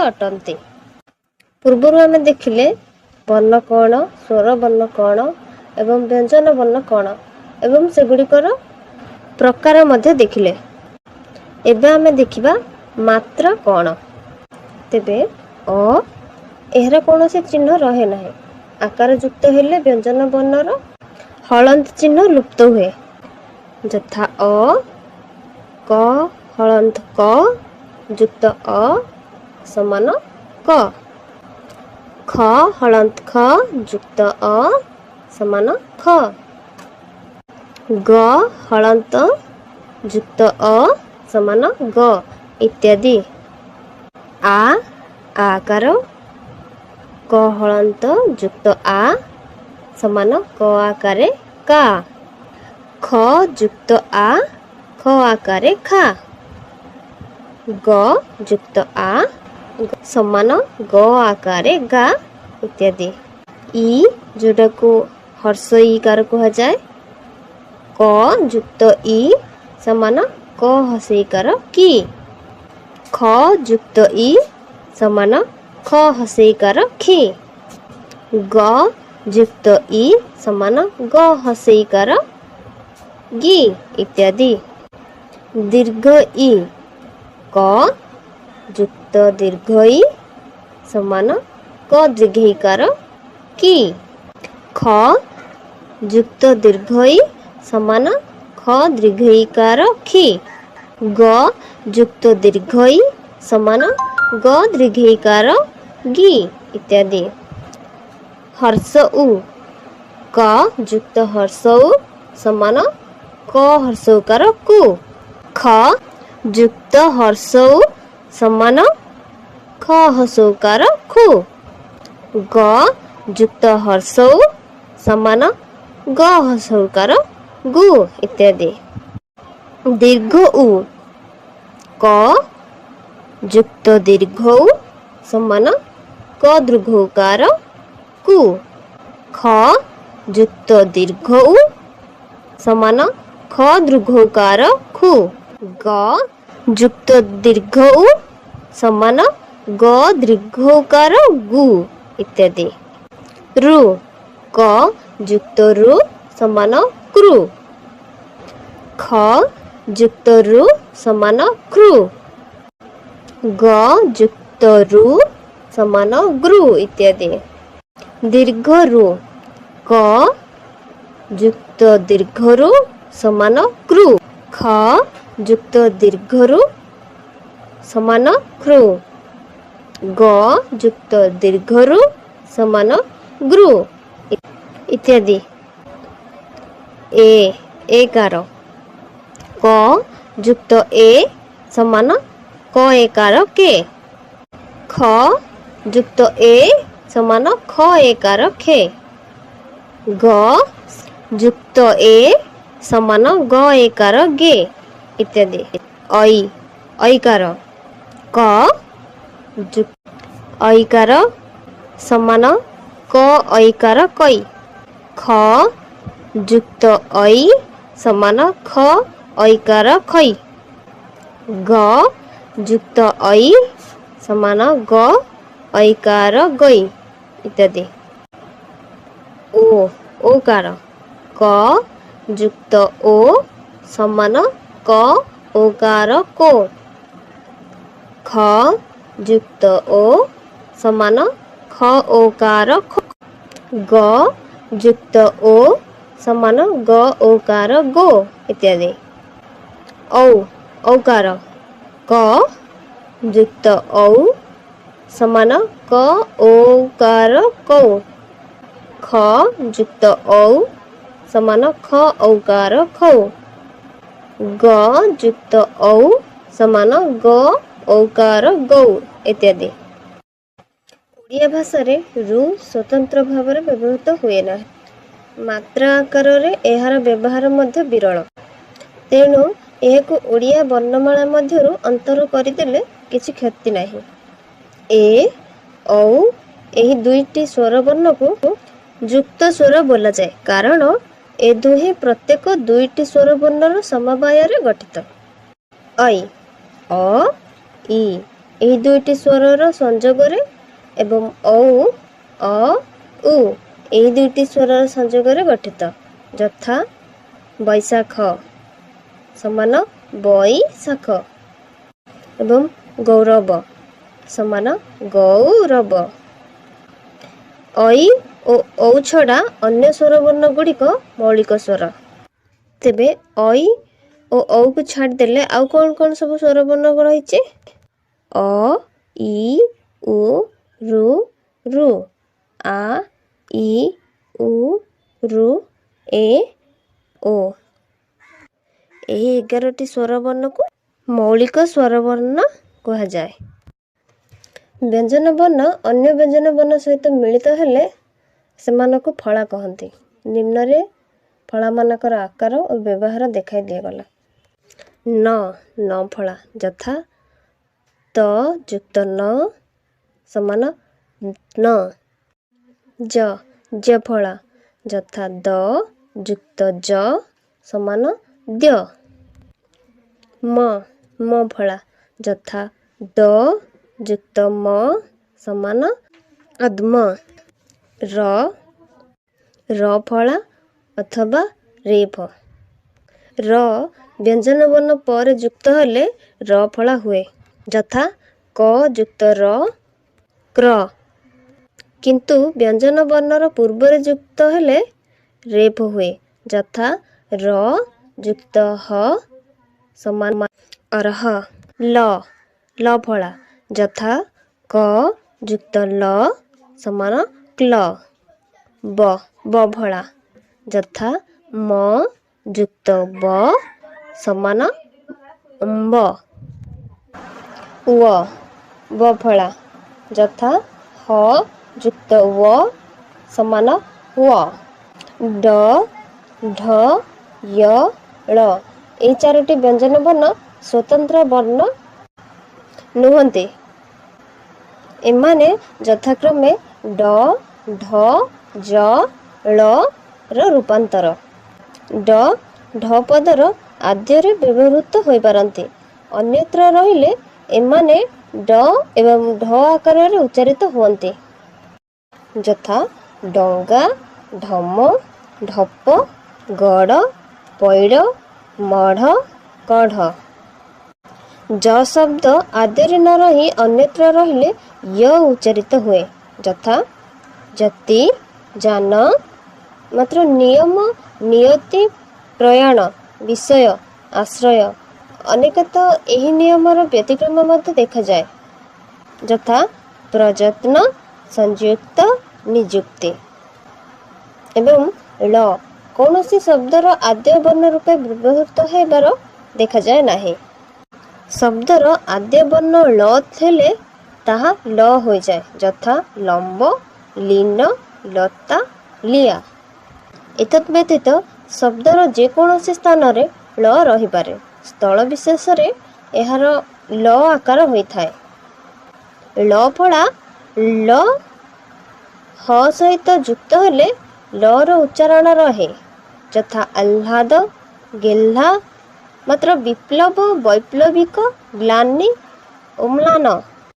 ଅଟନ୍ତି। ପୂର୍ବରୁ ଆମେ ଦେଖିଲେ ବର୍ଣ୍ଣ କ'ଣ, ସ୍ୱର ବର୍ଣ୍ଣ କ'ଣ ଏବଂ ବ୍ୟଞ୍ଜନ ବର୍ଣ୍ଣ କ'ଣ ଏବଂ ସେଗୁଡ଼ିକର ପ୍ରକାର ମଧ୍ୟ ଦେଖିଲେ। ଏବେ ଆମେ ଦେଖିବା ମାତ୍ରା କ'ଣ। ତେବେ ଅ ଏହାର କୌଣସି ଚିହ୍ନ ରହେ ନାହିଁ। ଆକାର ଯୁକ୍ତ ହେଲେ ବ୍ୟଞ୍ଜନ ବର୍ଣ୍ଣର ହଳନ୍ତ ଚିହ୍ନ ଲୁପ୍ତ ହୁଏ। ଯଥା ଅ, କ ହଳନ୍ତ କ ଯୁକ୍ତ ଅ ସମାନ କ, ଖ ହଳନ୍ତ ଖ ଯୁକ୍ତ ଅ ସମାନ ଖ, ଗ ହଳନ୍ତ ଯୁକ୍ତ ଅ ସମାନ ଗ ଇତ୍ୟାଦି। ଆ ଆକାର କ ହଳନ୍ତ ଯୁକ୍ତ ଆ ସମାନ କ ଆକାରେ କା, ଖ ଯୁକ୍ତ ଆ ଖ ଆକାରେ ଖା, ଗ ଯୁକ୍ତ ଆ ସମାନ ଗ ଆକାରେ ଗା ଇତ୍ୟାଦି। ଇ ଯୋଉଟାକୁ ହର୍ଷ ଇକାର କୁହାଯାଏ, କ ଯୁକ୍ତ ଇ ସମାନ କ ହସେଇକାର କି, ଖ ଯୁକ୍ତ ଇ ସମାନ ଖ ହସେଇକାର ଖି, ଗ ଯୁକ୍ତ ଇ ସମାନ ଗ ହସେଇକାର ଗି ଇତ୍ୟାଦି। ଦୀର୍ଘ ଇ, କ ଯୁକ୍ତ ଦୀର୍ଘ ଇ ସମାନ କ ଦୀର୍ଘଇକାର କି, ଖ ଯୁକ୍ତ ଦୀର୍ଘ ଇ ସମାନ ଖ ଦୀର୍ଘଇକାର ଖି, ଗ ଯୁକ୍ତ ଦୀର୍ଘ ଇ ସମାନ ଗ ଦୀର୍ଘଇକାର ଗି ଇତ୍ୟାଦି। ହର୍ଷ ଉ, କ ଯୁକ୍ତ ହର୍ଷ ଉ ସମାନ କ ହର୍ଷ ଉକାର କୁ, ଖ ଯୁକ୍ତ ହର୍ଷ ଉ ସମାନ ଖ ହର୍ଷ ଉକାର ଖୁ, ଗ ଯୁକ୍ତ ହର୍ଷ ଉ ସମାନ ଗ ହର୍ଷ ଉକାର ଗୁ ଇତ୍ୟାଦି। ଦୀର୍ଘ ଉ, କ ଯୁକ୍ତ ଦୀର୍ଘ ଉ ସମାନ କ ଦୀର୍ଘ ଉକାର କୁ, ଖ ଯୁକ୍ତ ଦୀର୍ଘ ଉ ସମାନ ଖ ଦୀର୍ଘ ଉକାର ଖୁ, ଗ ଯୁକ୍ତ ଦୀର୍ଘ ଉ ସମାନ ଗ ଦୀର୍ଘ ଉକାର ଗୁ ଇତ୍ୟାଦି। ରୁ, କ ଯୁକ୍ତ ରୁ ସମାନ କୃ, ଖ ଯୁକ୍ତ ରୁ ସମାନ କୃ, ଗ ଯୁକ୍ତ ରୁ ସମାନ ଗୃ ଇତ୍ୟାଦି। ଦୀର୍ଘ ରୁ, କ ଯୁକ୍ତ ଦୀର୍ଘ ରୁ ସମାନ କୃ, ଖ ଯୁକ୍ତ ଦୀର୍ଘ ରୁ ସମାନ କୃ, ଗ ଯୁକ୍ତ ଦୀର୍ଘ ରୁ ସମାନ ଗୃ ଇତ୍ୟାଦି। ଏକାର, କ ଯୁକ୍ତ ଏ ସମାନ କ ଏକାର କେ, ଖ ଯୁକ୍ତ ଏ ସମାନ ଖ ଏକାର ଖେ, ଗ ଯୁକ୍ତ ଏ ସମାନ ଗ ଏକାର ଗେ ଇତ୍ୟାଦି। ଐକାର, କ ଐକାର ସମାନ କ ଐକାର କୈ, ଖ ଯୁକ୍ତ ଐ ସମାନ ଖ ଐକାର ଖୈ, ଗ ଯୁକ୍ତ ଐ ସମାନ ଗ ଐକାର ଗୈ ଇତ୍ୟାଦି। ଓକାର, କ ଯୁକ୍ତ ଓ ସମାନ କ ଓକାର କୋ, ଖ ଯୁକ୍ତ ଓ ସମାନ ଖ ଓକାର ଖ, ଗ ଯୁକ୍ତ ଓ ସମାନ ଗ ଓକାର ଗୋ ଇତ୍ୟାଦି। ଔକାର, କ ଯୁକ୍ତ ଔ ସମାନ କ ଓକାର କୌ, ଖ ଯୁକ୍ତ ଔ ସମାନ ଖ ଔକାର ଖୌ, ଗ ଯୁକ୍ତ ଔ ସମାନ ଗ ଔକାର ଗୌ ଇତ୍ୟାଦି। ଓଡ଼ିଆ ଭାଷାରେ ରୁ ସ୍ୱତନ୍ତ୍ର ଭାବରେ ବ୍ୟବହୃତ ହୁଏ ନାହିଁ। ମାତ୍ରା ଆକାରରେ ଏହାର ବ୍ୟବହାର ମଧ୍ୟ ବିରଳ। ତେଣୁ ଏହାକୁ ଓଡ଼ିଆ ବର୍ଣ୍ଣମାଳା ମଧ୍ୟରୁ ଅନ୍ତର କରିଦେଲେ କିଛି କ୍ଷତି ନାହିଁ। ଏ, ଔ ଏହି ଦୁଇଟି ସ୍ୱର ବର୍ଣ୍ଣକୁ ଯୁକ୍ତ ସ୍ୱର ବୋଲାଯାଏ, କାରଣ ଏ ଦୁହେଁ ପ୍ରତ୍ୟେକ ଦୁଇଟି ସ୍ୱର ବର୍ଣ୍ଣର ସମବାୟରେ ଗଠିତ। ଐ, ଅ, ଇ ଏହି ଦୁଇଟି ସ୍ୱରର ସଂଯୋଗରେ ଏବଂ ଔ ଅ ଉ ଏହି ଦୁଇଟି ସ୍ୱରର ସଂଯୋଗରେ ଗଠିତ, ଯଥା ବୈଶାଖ ସମାନ ବୈଶାଖ ଏବଂ ଗୌରବ ସମାନ ଗୌରବ। ଐ ଓ ଔ ଛଡ଼ା ଅନ୍ୟ ସ୍ୱରବର୍ଣ୍ଣ ଗୁଡ଼ିକ ମୌଳିକ ସ୍ୱର। ତେବେ ଐ ଓ ଔକୁ ଛାଡ଼ିଦେଲେ ଆଉ କ'ଣ କ'ଣ ସବୁ ସ୍ୱରବର୍ଣ୍ଣ ରହିଛି? ଅ ଇ ଉ ରୁ ରୁ, ଆ ଇ ଉ ରୁ ଏ ଓ। ଏହି 11ଟି ସ୍ୱରବର୍ଣ୍ଣକୁ ମୌଳିକ ସ୍ୱରବର୍ଣ୍ଣ କୁହାଯାଏ। ବ୍ୟଞ୍ଜନ ବର୍ଣ୍ଣ ଅନ୍ୟ ବ୍ୟଞ୍ଜନ ବର୍ଣ୍ଣ ସହିତ ମିଳିତ ହେଲେ ସେମାନଙ୍କୁ ଫଳା କହନ୍ତି। ନିମ୍ନରେ ଫଳାମାନଙ୍କର ଆକାର ଓ ବ୍ୟବହାର ଦେଖାଇ ଦିଆଗଲା। ନ ଫଳା ଯଥା ତ ଯୁକ୍ତ ନ ସମାନ ନ। ଜ ଫଳା ଯଥା ଦ ଯୁକ୍ତ ଜ ସମାନ ଦ୍ୟ। ମ ଫଳା ଯଥା ଦ ଯୁକ୍ତ ମ ସମାନ ଅଦ୍ମ। ର ଫଳା ଅଥବା ରେଫ। ର ବ୍ୟଞ୍ଜନ ବର୍ଣ୍ଣ ପରେ ଯୁକ୍ତ ହେଲେ ର ଫଳା ହୁଏ, ଯଥା କ ଯୁକ୍ତ ର କ୍ର। କିନ୍ତୁ ବ୍ୟଞ୍ଜନ ବର୍ଣ୍ଣର ପୂର୍ବରେ ଯୁକ୍ତ ହେଲେ ରେଫ ହୁଏ, ଯଥା ର ଯୁକ୍ତ ହ ସମାନ ଅରହ। ଲ ଫଳା ଯଥା କ ଯୁକ୍ତ ଲ ସମାନ କ୍ଲ। ବ ଫଳା ଯଥା ମ ଯୁକ୍ତ ବ ସମାନ ମ୍ବ। ୱ ଫଳା ଯଥା ହ ଯୁକ୍ତ ୱ ସମାନ ୱ। ଡ ଢ ୟ ଳ ଏହି 4ଟି ବ୍ୟଞ୍ଜନ ବର୍ଣ୍ଣ ସ୍ୱତନ୍ତ୍ର ବର୍ଣ୍ଣ ନୁହନ୍ତି। ଏମାନେ ଯଥାକ୍ରମେ ଡ ଢ ଜ ଳ ର ରୂପାନ୍ତର। ଡ ଢ ପଦର ଆଦ୍ୟରେ ବ୍ୟବହୃତ ହୋଇପାରନ୍ତି। ଅନ୍ୟତ୍ର ରହିଲେ ଏମାନେ ଡ ଏବଂ ଢ ଆକାରରେ ଉଚ୍ଚାରିତ ହୁଅନ୍ତି, ଯଥା ଡଙ୍ଗା, ଢମ, ଢପ, ଗଡ଼, ପଇଡ଼, ମଢ଼, କଢ଼। ଜ ଶବ୍ଦ ଆଦ୍ୟରେ ନ ରହି ଅନ୍ୟତ୍ର ରହିଲେ ୟ ଉଚ୍ଚାରିତ ହୁଏ, ଯଥା ଯତି, ଯାନ। ମାତ୍ର ନିୟମ, ନିୟତି, ପ୍ରୟାଣ, ବିଷୟ, ଆଶ୍ରୟ ଅନେକତ ଏହି ନିୟମର ବ୍ୟତିକ୍ରମ ମଧ୍ୟ ଦେଖାଯାଏ, ଯଥା ପ୍ରଯତ୍ନ, ସଂଯୁକ୍ତ, ନିଯୁକ୍ତି। ଏବଂ ଳ କୌଣସି ଶବ୍ଦର ଆଦ୍ୟ ବର୍ଣ୍ଣ ରୂପେ ବ୍ୟବହୃତ ହେବାର ଦେଖାଯାଏ ନାହିଁ। ଶବ୍ଦର ଆଦ୍ୟ ବର୍ଣ୍ଣ ଳ ହେଲେ ତାହା ଲ ହୋଇଯାଏ, ଯଥା ଲମ୍ବ, ଲୀନ, ଲତା, ଲିଆ। ଏତଦ୍ ବ୍ୟତୀତ ଶବ୍ଦର ଯେକୌଣସି ସ୍ଥାନରେ ଳ ରହିପାରେ। ସ୍ଥଳ ବିଶେଷରେ ଏହାର ଲ ଆକାର ହୋଇଥାଏ। ଳ ଫଳା ଲ ହ ସହିତ ଯୁକ୍ତ ହେଲେ ଲର ଉଚ୍ଚାରଣ ରହେ, ଯଥା ଆହ୍ଲାଦ, ଗେହ୍ଲା। ମାତ୍ର ବିପ୍ଳବ, ବୈପ୍ଳବିକ, ଗ୍ଳାନି ଓ ମ୍ଳାନ